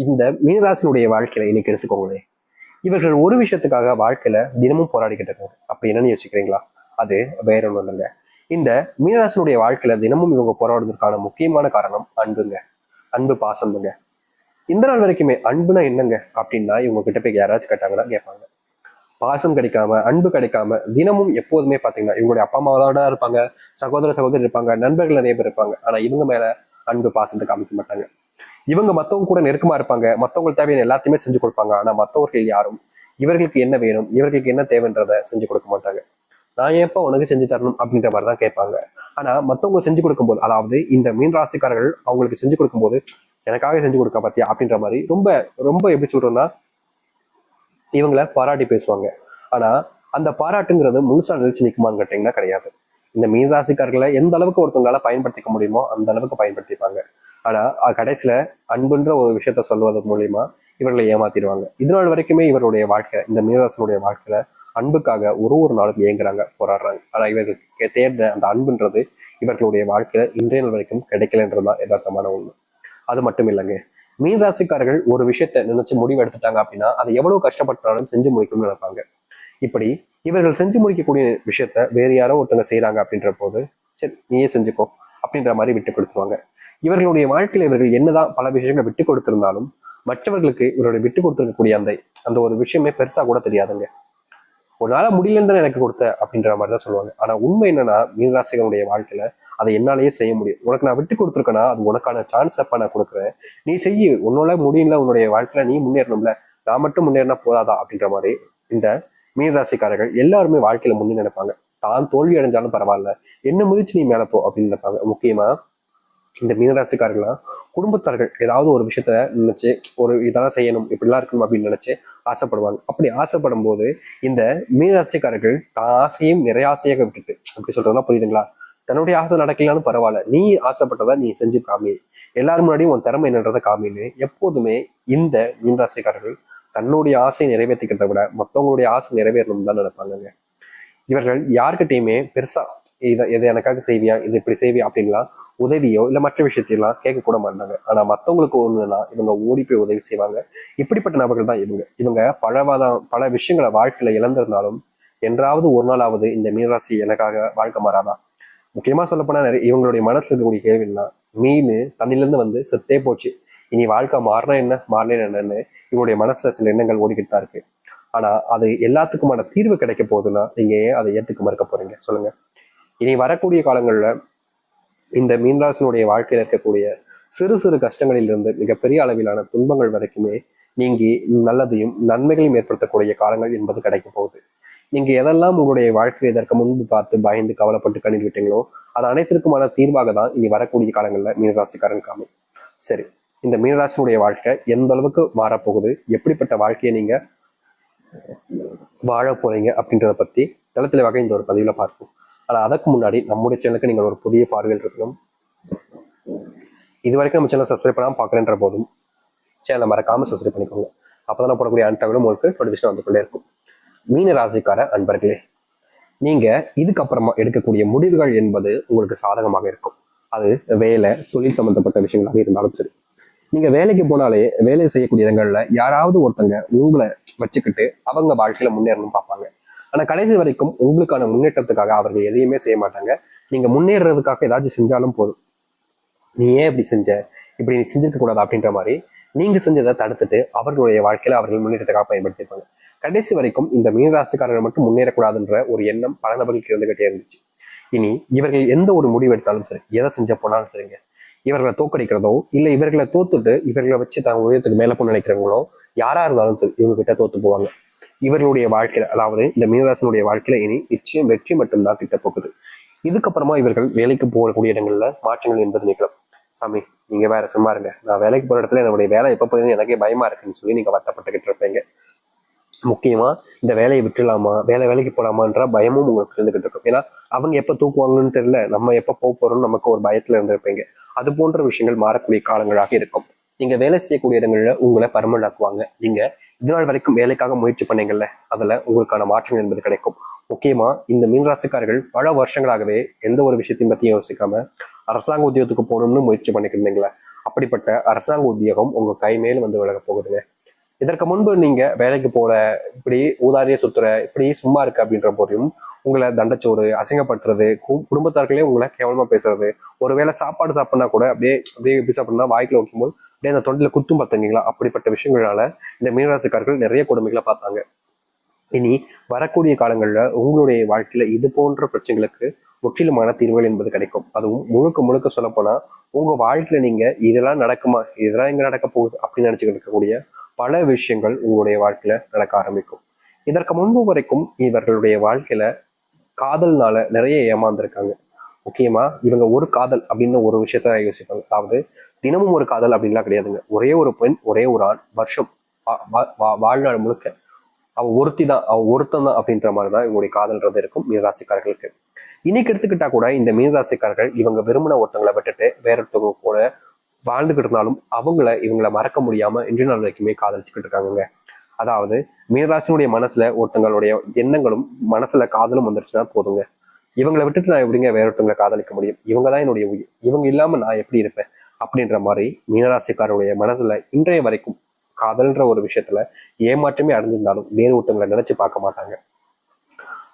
இந்த மீனராசினுடைய வாழ்க்கையில இன்னைக்கு எடுத்துக்கோங்களேன். இவர்கள் ஒரு விஷயத்துக்காக வாழ்க்கையில தினமும் போராடிக்கிட்டு இருக்காங்க. அப்படி என்னன்னு யோசிக்கிறீங்களா? அது வேற ஒண்ணும் இல்லைங்க. இந்த மீனராசினுடைய வாழ்க்கையில தினமும் இவங்க போராடுவதற்கான முக்கியமான காரணம் அன்புங்க. அன்பு பாசம்ங்க. இந்த நாள் வரைக்குமே அன்புனா என்னங்க அப்படின்னா இவங்க கிட்ட போய் யாராச்சும் கேட்டாங்கன்னா கேட்பாங்க. பாசம் கிடைக்காம அன்பு கிடைக்காம தினமும் எப்போதுமே பாத்தீங்கன்னா இவங்களுடைய அப்பா அம்மாவோட இருப்பாங்க, சகோதர சகோதரி இருப்பாங்க, நண்பர்கள் நிறைய பேர் இருப்பாங்க. ஆனா இவங்க மேல அன்பு பாசத்தை காமிக்க மாட்டாங்க. இவங்க மத்தவங்க கூட நெருக்கமா இருப்பாங்க, மத்தவங்களுக்கு தேவையான எல்லாத்தையுமே செஞ்சு கொடுப்பாங்க. ஆனா மத்தவர்கள் யாரும் இவர்களுக்கு என்ன வேணும், இவர்களுக்கு என்ன தேவைன்றத செஞ்சு கொடுக்க மாட்டாங்க. நான் ஏப்ப உனக்கு செஞ்சு தரணும் அப்படின்ற மாதிரிதான் கேட்பாங்க. ஆனா மத்தவங்க செஞ்சு கொடுக்கும்போது, அதாவது இந்த மீன் ராசிக்காரர்கள் அவங்களுக்கு செஞ்சு கொடுக்கும்போது, எனக்காக செஞ்சு கொடுக்க பாத்தியா அப்படின்ற மாதிரி ரொம்ப ரொம்ப எப்படி சொல்றோம்னா இவங்கள பாராட்டி பேசுவாங்க. ஆனா அந்த பாராட்டுங்கிறது முழுசா நிலைச்சு நிக்குமான்னு கேட்டீங்கன்னா கிடையாது. இந்த மீன் ராசிக்காரர்களை எந்த அளவுக்கு ஒருத்தவங்களால பயன்படுத்திக்க முடியுமோ அந்த அளவுக்கு பயன்படுத்திப்பாங்க. ஆனா கடைசியில அன்புன்ற ஒரு விஷயத்த சொல்வது மூலியமா இவர்களை ஏமாத்திடுவாங்க. இது நாள் வரைக்குமே இவருடைய வாழ்க்கை, இந்த மீனராசனுடைய வாழ்க்கையில அன்புக்காக ஒரு ஒரு நாளும் ஏங்குறாங்க, போராடுறாங்க. ஆனா இவர்களுக்கு தேர்ந்த அந்த அன்புன்றது இவர்களுடைய வாழ்க்கையில இன்றைய நாள் வரைக்கும் கிடைக்கலன்றதுதான் யதார்த்தமான உண்மை. அது மட்டும் இல்லைங்க. மீன் ராசிக்காரர்கள் ஒரு விஷயத்த நினைச்சு முடிவு எடுத்துட்டாங்க அப்படின்னா அதை எவ்வளவு கஷ்டப்பட்டாலும் செஞ்சு முடிக்கணும்னு நினைப்பாங்க. இப்படி இவர்கள் செஞ்சு முடிக்கக்கூடிய விஷயத்த வேற யாரோ ஒருத்தங்க செய்யறாங்க அப்படின்ற போது சரி நீயே செஞ்சுக்கோ அப்படின்ற மாதிரி விட்டு கொடுத்துருவாங்க. இவர்களுடைய வாழ்க்கையில இவர்கள் என்னதான் பல விஷயங்களை விட்டு கொடுத்திருந்தாலும் மற்றவர்களுக்கு இவருடைய விட்டு கொடுத்திருக்கக்கூடிய அந்த அந்த ஒரு விஷயமே பெருசா கூட தெரியாதுங்க. ஒரு நாள முடியலன்னு எனக்கு கொடுத்த அப்படின்ற மாதிரிதான் சொல்லுவாங்க. ஆனா உண்மை என்னன்னா மீனராசிகளுடைய வாழ்க்கையில அதை என்னாலேயே செய்ய முடியும். உனக்கு நான் விட்டு கொடுத்துருக்கேன்னா அது உனக்கான சான்ஸ் அப்ப நான் கொடுக்குறேன். நீ செய்ய உன்னால முடியல, உன்னுடைய வாழ்க்கையில நீ முன்னேறணும்ல, நான் மட்டும் முன்னேறினா போதாதா அப்படின்ற மாதிரி இந்த மீனராசிக்காரர்கள் எல்லாருமே வாழ்க்கையில முன்னே நினைப்பாங்க. தான் தோல்வி அடைஞ்சாலும் பரவாயில்ல, என்ன முதிச்சு நீ மேல போ அப்படின்னு நினைப்பாங்க. முக்கியமா இந்த மீனராசிக்காரர்கள்லாம் குடும்பத்தார்கள் ஏதாவது ஒரு விஷயத்த நினைச்சு ஒரு இதெல்லாம் செய்யணும், இப்படிலாம் இருக்கணும் அப்படின்னு நினைச்சு ஆசைப்படுவாங்க. அப்படி ஆசைப்படும் போது இந்த மீனராசிக்காரர்கள் தான் ஆசையும் நிறைய ஆசையாக விட்டுட்டு, அப்படி சொல்றதுனா புரியுதுங்களா? தன்னுடைய ஆசை நடக்கலான்னு பரவாயில்ல, நீ ஆசைப்பட்டதை நீ செஞ்சு காமி, எல்லாரும் முன்னாடியும் உன் திறமை என்னன்றதை காமின்னு எப்போதுமே இந்த மீனராசிக்காரர்கள் தன்னுடைய ஆசையை நிறைவேற்றிக்கிறத விட மற்றவங்களுடைய ஆசை நிறைவேறணும் தான் நினைப்பாங்க. இவர்கள் யாருக்கிட்டையுமே பெருசா இதை எனக்காக செய்வியா, இது இப்படி செய்வியா அப்படின்லாம் உதவியோ இல்ல மற்ற விஷயத்தையெல்லாம் கேட்க கூட மாட்டாங்க. ஆனா மத்தவங்களுக்கு ஒண்ணுன்னா இவங்க ஓடி போய் உதவி செய்வாங்க. இப்படிப்பட்ட நபர்கள் தான் இவங்க. இவங்க பல விஷயங்களை வாழ்க்கையில இழந்திருந்தாலும் என்றாவது ஒரு நாளாவது இந்த மீனராசி எனக்காக வாழ்க்கை மாறாதா. முக்கியமா சொல்ல போனா நிறைய இவங்களுடைய மனசுல இருக்கக்கூடிய கேள்வின்னா, மீன் தண்ணில இருந்து வந்து செத்தே போச்சு, இனி வாழ்க்கை மாறினா என்ன மாறினா என்னன்னு இவங்களுடைய மனசுல சில எண்ணங்கள் ஓடிக்கிட்டு தான் இருக்கு. ஆனா அது எல்லாத்துக்குமான தீர்வு கிடைக்க போகுதுன்னா நீங்க ஏன் அதை ஏத்துக்க மறுக்க போறீங்க சொல்லுங்க? இனி வரக்கூடிய காலங்கள்ல இந்த மீனராசினுடைய வாழ்க்கையில இருக்கக்கூடிய சிறு சிறு கஷ்டங்களில் இருந்து மிகப்பெரிய அளவிலான துன்பங்கள் வரைக்குமே நீங்கி நல்லதையும் நன்மைகளையும் ஏற்படுத்தக்கூடிய காலங்கள் என்பது கிடைக்க போகுது. நீங்க எதெல்லாம் உங்களுடைய வாழ்க்கையை இதற்கு முன்பு பார்த்து பயந்து கவலைப்பட்டு கண்ணீர் விட்டீங்களோ அது அனைத்திற்குமான தீர்வாக தான் இனி வரக்கூடிய காலங்கள்ல மீனராசிக்காரன் காமி. சரி, இந்த மீனராசினுடைய வாழ்க்கை எந்த அளவுக்கு மாறப்போகுது, எப்படிப்பட்ட வாழ்க்கையை நீங்க வாழ போறீங்க அப்படின்றத பத்தி தளத்துல வகை இந்த ஒரு பதிவுல பார்ப்போம். ஆனா அதற்கு முன்னாடி நம்முடைய சேனலுக்கு நீங்கள் ஒரு புதிய பார்வையில் இருக்கணும். இது வரைக்கும் நம்ம சேனல் சப்ஸ்கிரைப் பண்ணாம பாக்குறேன்ற போதும் சேனலை மறக்காம சப்ஸ்கிரைப் பண்ணிக்கோங்க. அப்பதான் நான் போடக்கூடிய அனைத்து தகவலும் உங்களுக்கு நோட்டிபிகேஷன் வந்து கொண்டே இருக்கும். மீன ராசிக்கார அன்பர்களே, நீங்க இதுக்கப்புறமா எடுக்கக்கூடிய முடிவுகள் என்பது உங்களுக்கு சாதகமாக இருக்கும். அது வேலை தொழில் சம்பந்தப்பட்ட விஷயங்களாக இருந்தாலும் சரி. நீங்க வேலைக்கு போனாலே வேலை செய்யக்கூடிய இடங்கள்ல யாராவது ஒருத்தங்க உங்களை வச்சுக்கிட்டு அவங்க வாழ்க்கையில முன்னேறணும் பார்ப்பாங்க. ஆனா கடைசி வரைக்கும் உங்களுக்கான முன்னேற்றத்துக்காக அவர்கள் எதையுமே செய்ய மாட்டாங்க. நீங்க முன்னேறதுக்காக ஏதாச்சும் செஞ்சாலும் போதும், நீ ஏன் இப்படி செஞ்ச, இப்படி நீ செஞ்சிருக்க கூடாது அப்படின்ற மாதிரி நீங்க செஞ்சதை தடுத்துட்டு அவர்களுடைய வாழ்க்கையில அவர்கள் முன்னேற்றத்துக்காக பயன்படுத்திருப்பாங்க. கடைசி வரைக்கும் இந்த மீனராசிக்காரர்கள் மட்டும் முன்னேறக்கூடாதுன்ற ஒரு எண்ணம் பல நபர்களுக்கு இருந்துகிட்டே இருந்துச்சு. இனி இவர்கள் எந்த ஒரு முடிவு எடுத்தாலும் சரி, எதை செஞ்ச போனாலும் சரிங்க, இவர்களை தோக்கடிக்கிறதோ இல்ல இவர்களை தோத்துட்டு இவர்களை வச்சு தான் உயரத்துக்கு மேல போய் நினைக்கிறவங்களோ யாரா இருந்தாலும் சரி இவங்க கிட்ட தோத்து போவாங்க. இவர்களுடைய வாழ்க்கையில, அதாவது இந்த மீனராசனுடைய வாழ்க்கையில இனி நிச்சயம் வெற்றி மட்டும்தான் கிட்ட போகுது. இதுக்கப்புறமா இவர்கள் வேலைக்கு போகக்கூடிய இடங்கள்ல மாற்றங்கள் என்பது நிகழும். சாமி நீங்க வேற சும்மா இருங்க, நான் வேலைக்கு போற இடத்துல என்னுடைய வேலை எப்ப போகுதுன்னு எனக்கே பயமா இருக்குன்னு சொல்லி நீங்க வருத்தப்பட்டுக்கிட்டு இருப்பீங்க. முக்கியமா இந்த வேலையை விட்டுலாமா, வேலைக்கு போலாமான்ற பயமும் உங்களுக்கு இருந்துகிட்டு இருக்கும். ஏன்னா அவங்க எப்ப தூக்குவாங்கன்னு தெரியல, நம்ம எப்ப போறோம்னு நமக்கு ஒரு பயத்துல இருந்திருப்பீங்க. அது போன்ற விஷயங்கள் மாறக்கூடிய காலங்களாக இருக்கும். நீங்க வேலை செய்யக்கூடிய இடங்கள்ல உங்களை பர்மனன்ட் ஆக்குவாங்க. நீங்க இது நாள் வரைக்கும் வேலைக்காக முயற்சி பண்ணீங்கல்ல, அதுல உங்களுக்கான மாற்றம் என்பது கிடைக்கும். முக்கியமா இந்த மீனராசிக்காரர்கள் பல வருஷங்களாகவே எந்த ஒரு விஷயத்தையும் பத்தியும் யோசிக்காம அரசாங்க உத்தியோகத்துக்கு போகணும்னு முயற்சி பண்ணிட்டு இருந்தீங்களே, அப்படிப்பட்ட அரசாங்க உத்தியோகம் உங்க கை மேல் வந்து விலக போகுதுங்க. இதற்கு முன்பு நீங்க வேலைக்கு போற, இப்படி ஊதாரிய சுத்துற, இப்படி சும்மா இருக்கு அப்படின்ற போதையும் உங்களை தண்டச்சோறு, அசிங்கப்படுத்துறது, குடும்பத்தார்களே உங்களை கேவலமா பேசுறது, ஒருவேளை சாப்பாடு சாப்பிட்னா கூட அப்படியே அப்படியே எப்படி சாப்பிடணும்னா வாய்க்குள்ள வைக்கும்போது அப்படியே அந்த தொண்டில குத்தும் பார்த்தீங்களா, அப்படிப்பட்ட விஷயங்களால இந்த மீனராசிக்காரர்கள் நிறைய கொடுமைகளை பார்த்தாங்க. இனி வரக்கூடிய காலங்கள்ல உங்களுடைய வாழ்க்கையில இது போன்ற பிரச்சனைகளுக்கு முற்றிலுமான தீர்வுகள் என்பது கிடைக்கும். அதுவும் முழுக்க முழுக்க சொல்ல போனா உங்க வாழ்க்கையில நீங்க இதெல்லாம் நடக்குமா, இதெல்லாம் எங்க நடக்க போகுது அப்படின்னு நினைச்சுக்கிட்டு இருக்கக்கூடிய பல விஷயங்கள் உங்களுடைய வாழ்க்கையில நடக்க ஆரம்பிக்கும். இதற்கு முன்பு வரைக்கும் இவர்களுடைய வாழ்க்கையில காதல்னால நிறைய ஏமாந்துருக்காங்க. முக்கியமா இவங்க ஒரு காதல் அப்படின்னு ஒரு விஷயத்த யோசிப்பாங்க. அதாவது தினமும் ஒரு காதல் அப்படின்லாம் கிடையாதுங்க. ஒரே ஒரு பெண், ஒரே ஒரு ஆண், வருஷம் வாழ்நாள் முழுக்க அவ ஒருத்தி தான், அவ ஒருத்தன் தான் அப்படின்ற மாதிரிதான் இவங்களுடைய காதல்ன்றது இருக்கும் மீனராசிக்காரர்களுக்கு. இன்னைக்கு எடுத்துக்கிட்டா கூட இந்த மீனராசிக்காரர்கள் இவங்க விரும்பின ஒருத்தங்களை விட்டுட்டு வேற ஒருத்தவங்க கூட வாழ்ந்துகிட்டு இருந்தாலும் இவங்களை மறக்க முடியாம இன்றைய நாள் வரைக்குமே காதலிச்சுக்கிட்டு இருக்காங்க. அதாவது மீனராசினுடைய மனசுல ஒருத்தங்களுடைய எண்ணங்களும் மனசுல காதலும் வந்துருச்சுன்னா போதுங்க, இவங்களை விட்டுட்டு நான் எப்படிங்க வேற ஒருத்தவங்களை காதலிக்க முடியும், இவங்க தான் என்னுடைய உயிர், இவங்க இல்லாம நான் எப்படி இருப்பேன் அப்படின்ற மாதிரி மீனராசிக்காரருடைய மனசுல இன்றைய வரைக்கும் காதல்ன்ற ஒரு விஷயத்துல ஏமாற்றமே அடைஞ்சிருந்தாலும் வேறு ஒருத்தவங்களை நினைச்சு பார்க்க மாட்டாங்க.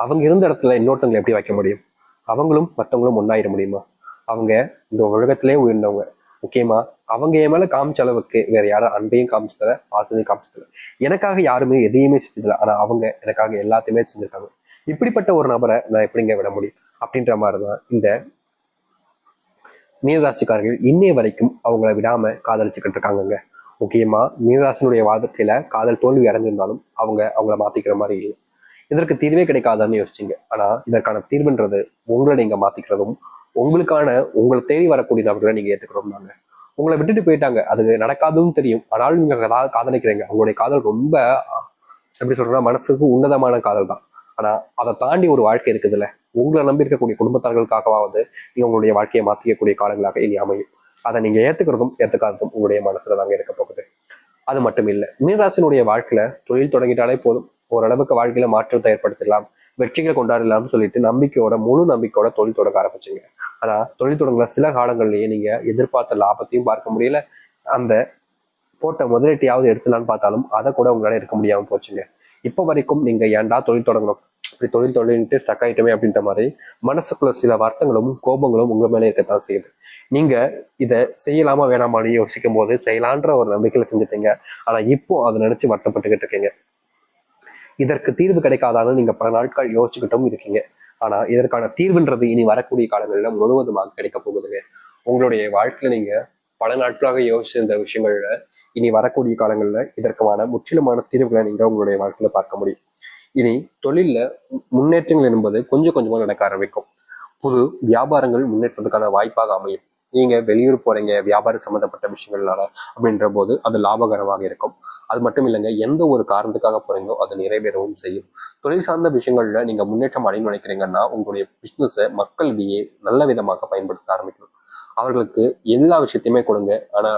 அவங்க இருந்த இடத்துல இன்னொருத்தவங்களை எப்படி வைக்க முடியும்? அவங்களும் மற்றவங்களும் ஒன்னாயிட முடியுமா? அவங்க இந்த உலகத்திலே உயர்ந்தவங்க. முக்கியமா அவங்க என் மேல காமிச்ச அளவுக்கு வேற யாரும் அன்பையும் காமிச்சதில்ல, பாசத்தையும் காமிச்சதில்ல. எனக்காக யாருமே எதையுமே செஞ்சதில்லை. ஆனா அவங்க எனக்காக எல்லாத்தையுமே செஞ்சிருக்காங்க. இப்படிப்பட்ட ஒரு நபரை நான் எப்படிங்க விட முடியும் அப்படின்ற மாதிரிதான் இந்த மீனராசிக்காரர்கள் இன்னைய வரைக்கும் அவங்கள விடாம காதலிச்சுக்கிட்டு இருக்காங்க. முக்கியமா மீனராசினுடைய வாழ்க்கையில காதல் தோல்வி அடைஞ்சிருந்தாலும் அவங்கள மாத்திக்கிற மாதிரி இல்லை. இதற்கு தீர்வே கிடைக்காதான்னு யோசிச்சிங்க. ஆனா இதற்கான தீர்வுன்றது உங்களை நீங்க மாத்திக்கிறதும், உங்களை தேடி வரக்கூடிய நபர்களை நீங்க ஏத்துக்கிறோம் தாங்க. உங்களை விட்டுட்டு போயிட்டாங்க, அது நடக்காதுன்னு தெரியும். ஆனாலும் நீங்க காதலிக்கிறீங்க. உங்களுடைய காதல் ரொம்ப எப்படி சொல்றேன்னா மனசுக்கு உன்னதமான காதல் தான். ஆனா அதை தாண்டி ஒரு வாழ்க்கை இருக்குதுல்ல, உங்களை நம்பி இருக்கக்கூடிய குடும்பத்தார்களுக்காகவாவது நீங்க உங்களுடைய வாழ்க்கையை மாத்திக்கக்கூடிய காலங்களாக இனி அமையும். அதை நீங்க ஏத்துக்கிறதும் ஏத்துக்காததும் உங்களுடைய மனசுல தாங்க இருக்க போகுது. அது மட்டும் இல்லை, மீனராசினுடைய வாழ்க்கையில தொழில் தொடங்கிட்டாலே போதும், ஓரளவுக்கு வாழ்க்கையில மாற்றத்தை ஏற்படுத்திடலாம், வெற்றிகளை கொண்டாடலாம்னு சொல்லிட்டு முழு நம்பிக்கையோட தொழில் தொடங்க ஆரம்பிச்சுங்க. ஆனா தொழில் தொடங்குற சில காலங்கள்லயே நீங்க எதிர்பார்த்த லாபத்தையும் பார்க்க முடியல, அந்த போட்ட முதலீட்டையாவது எடுத்துலான்னு பார்த்தாலும் அதை கூட உங்களால இருக்க முடியாம போச்சுங்க. இப்போ வரைக்கும் நீங்க ஏன்டா தொழில் தொடங்கணும், இப்படி தொழில் தொழில்ட்டு ஸ்டக் ஆயிட்டுமே அப்படின்ற மாதிரி மனசுக்குள்ள சில வருத்தங்களும் கோபங்களும் உங்க மேலே இருக்கத்தான் செய்யுது. நீங்க இதை செய்யலாமா வேணாமான்னு யோசிக்கும் போது செய்யலான்ற ஒரு நம்பிக்கையில செஞ்சுட்டீங்க. ஆனா இப்போ அதை நினைச்சு வருத்தப்பட்டுக்கிட்டு இருக்கீங்க. இதற்கு தீர்வு கிடைக்காதான்னு நீங்க பல நாட்கள் யோசிச்சுக்கிட்டும் இருக்கீங்க. ஆனா இதற்கான தீர்வுன்றது இனி வரக்கூடிய காலங்களில் முழுவதுமாக கிடைக்க போகுதுங்க. உங்களுடைய வாழ்க்கையில நீங்க பல நாட்களாக யோசிச்சிருந்த விஷயங்கள்ல இனி வரக்கூடிய காலங்கள்ல இதற்கான முற்றிலுமான தீர்வுகளை நீங்க உங்களுடைய வாழ்க்கையில பார்க்க முடியும். இனி தொழில்ல முன்னேற்றங்கள் என்பது கொஞ்சம் கொஞ்சமா நடக்க ஆரம்பிக்கும். புது வியாபாரங்கள் முன்னேற்றத்துக்கான வாய்ப்பாக அமையும். நீங்க வெளியூர் போறீங்க வியாபாரம் சம்மந்தப்பட்ட விஷயங்கள்னால அப்படின்ற போது அது லாபகரமாக இருக்கும். அது மட்டும் இல்லைங்க, எந்த ஒரு காரணத்துக்காக போறீங்களோ அதை நிறைவேறவும் செய்யும். தொழில் சார்ந்த விஷயங்கள்ல நீங்க முன்னேற்றம் அடையணும்னு நினைக்கிறீங்கன்னா உங்களுடைய பிசினஸை மக்களிடையே நல்ல விதமாக பயன்படுத்த ஆரம்பிக்கணும். அவர்களுக்கு எல்லா விஷயத்தையுமே கொடுங்க. ஆனா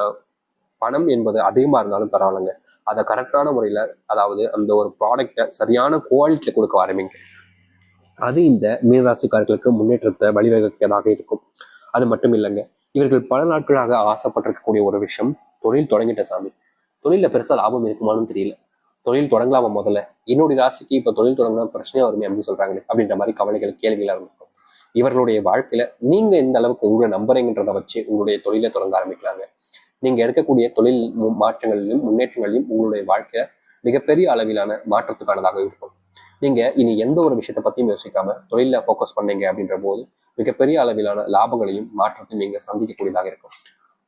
பணம் என்பது அதிகமா இருந்தாலும் பரவாயில்லைங்க, அதை கரெக்டான முறையில, அதாவது அந்த ஒரு ப்ராடக்டை சரியான குவாலிட்டியில கொடுக்க ஆரம்பிங்க. அது இந்த மீனராசிக்காரர்களுக்கு முன்னேற்றத்தை வழிவகுக்கிறதாக இருக்கும். அது மட்டும் இல்லைங்க, இவர்கள் பல நாட்களாக ஆசைப்பட்டிருக்கக்கூடிய ஒரு விஷயம், தொழில் தொடங்கிட்ட சாமி, தொழில பெருசா லாபம் இருக்குமான்னு தெரியல, தொழில் தொடங்கலாமா முதல்ல, என்னுடைய ராசிக்கு இப்ப தொழில் தொடங்கினா பிரச்சனையா வருமே அப்படின்னு சொல்றாங்களே அப்படின்ற மாதிரி கவலைகள் கேள்விகளா இருந்திருக்கும். இவர்களுடைய வாழ்க்கையில நீங்க எந்த அளவுக்கு உங்களை நம்புறீங்கன்றதை வச்சு உங்களுடைய தொழிலை தொடங்க ஆரம்பிக்கலாங்க. நீங்க எடுக்கக்கூடிய தொழில் மாற்றங்களிலும் முன்னேற்றங்களிலும் உங்களுடைய வாழ்க்கை மிகப்பெரிய அளவிலான மாற்றத்துக்கானதாக இருக்கும். நீங்க இனி எந்த ஒரு விஷயத்த பத்தியும் யோசிக்காம தொழில போக்கஸ் பண்ணீங்க அப்படின்ற போது மிகப்பெரிய அளவிலான லாபங்களையும் மாற்றத்தையும் நீங்க சந்திக்கக்கூடியதாக இருக்கும்.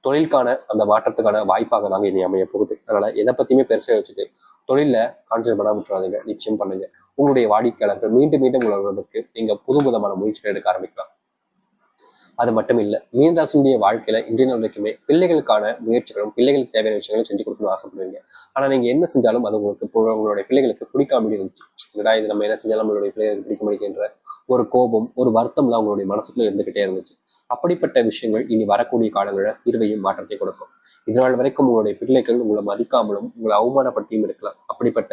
தொழிலுக்கான அந்த மாற்றத்துக்கான வாய்ப்பாக தாங்க இனி அமைய போகுது. அதனால எதை பத்தியுமே பெருசா வச்சுட்டு தொழில கான்சென்ட்ரேட் பண்ணாம விட்டுறாதீங்க. நிச்சயம் பண்ணுங்க. உங்களுடைய வாடிக்கையாளர்கள் மீண்டும் மீண்டும் உணர்வதற்கு நீங்க புதுவிதமான முயற்சிகள் எடுக்க ஆரம்பிக்கலாம். அது மட்டும் இல்லை, மீனராசினுடைய வாழ்க்கையில இன்றைய நாள் வரைக்குமே பிள்ளைகளுக்கான முயற்சிகளும் பிள்ளைகளுக்கு தேவையான விஷயங்களும் செஞ்சு கொடுக்கணும்னு ஆசைப்படுவீங்க. ஆனா நீங்க என்ன செஞ்சாலும் அது உங்களுடைய பிள்ளைகளுக்கு பிடிக்காம இருந்துச்சு. இது நம்ம என்ன செஞ்சாலும் நம்மளுடைய பிள்ளைகளுக்கு பிடிக்க முடிக்கின்ற ஒரு கோபம், ஒரு வருத்தம்லாம் உங்களுடைய மனசுக்குள்ள இருந்துகிட்டே இருந்துச்சு. அப்படிப்பட்ட விஷயங்கள் இனி வரக்கூடிய காலங்களில் தீர்வையும் மாற்றத்தை கொடுக்கும். இதனால் வரைக்கும் உங்களுடைய பிள்ளைகள் உங்களை மதிக்காமலும் உங்களை அவமானப்படுத்தியும் இருக்கலாம். அப்படிப்பட்ட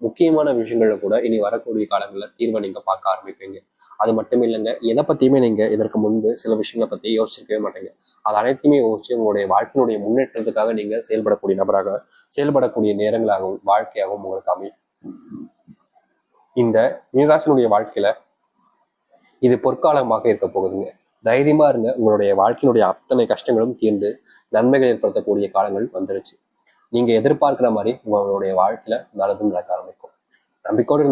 முக்கியமான விஷயங்கள்ல கூட இனி வரக்கூடிய காலங்களில் தீர்வை நீங்க பார்க்க ஆரம்பிப்பீங்க. அது மட்டும் இல்லைங்க, எதை பத்தியுமே நீங்க இதற்கு முன்பு சில விஷயங்களை பத்தி யோசிச்சிருக்கவே மாட்டீங்க. அது அனைத்துமே யோசிச்சு உங்களுடைய வாழ்க்கையினுடைய முன்னேற்றத்துக்காக நீங்க செயல்படக்கூடிய நபராக, செயல்படக்கூடிய நேரங்களாகவும் வாழ்க்கையாகவும் உங்களுக்கு அமையும். இந்த மீனராசினுடைய வாழ்க்கையில இது பொற்காலமாக இருக்க போகுதுங்க. தைரியமா இருங்க. உங்களுடைய வாழ்க்கையினுடைய அத்தனை கஷ்டங்களும் தீர்ந்து நன்மைகள் ஏற்படுத்தக்கூடிய காலங்கள் வந்துருச்சு. நீங்க எதிர்பார்க்கிற மாதிரி உங்களுடைய வாழ்க்கையில நல்லதும் நடக்க ஆரம்பிக்கும். நம்பிக்கையோடு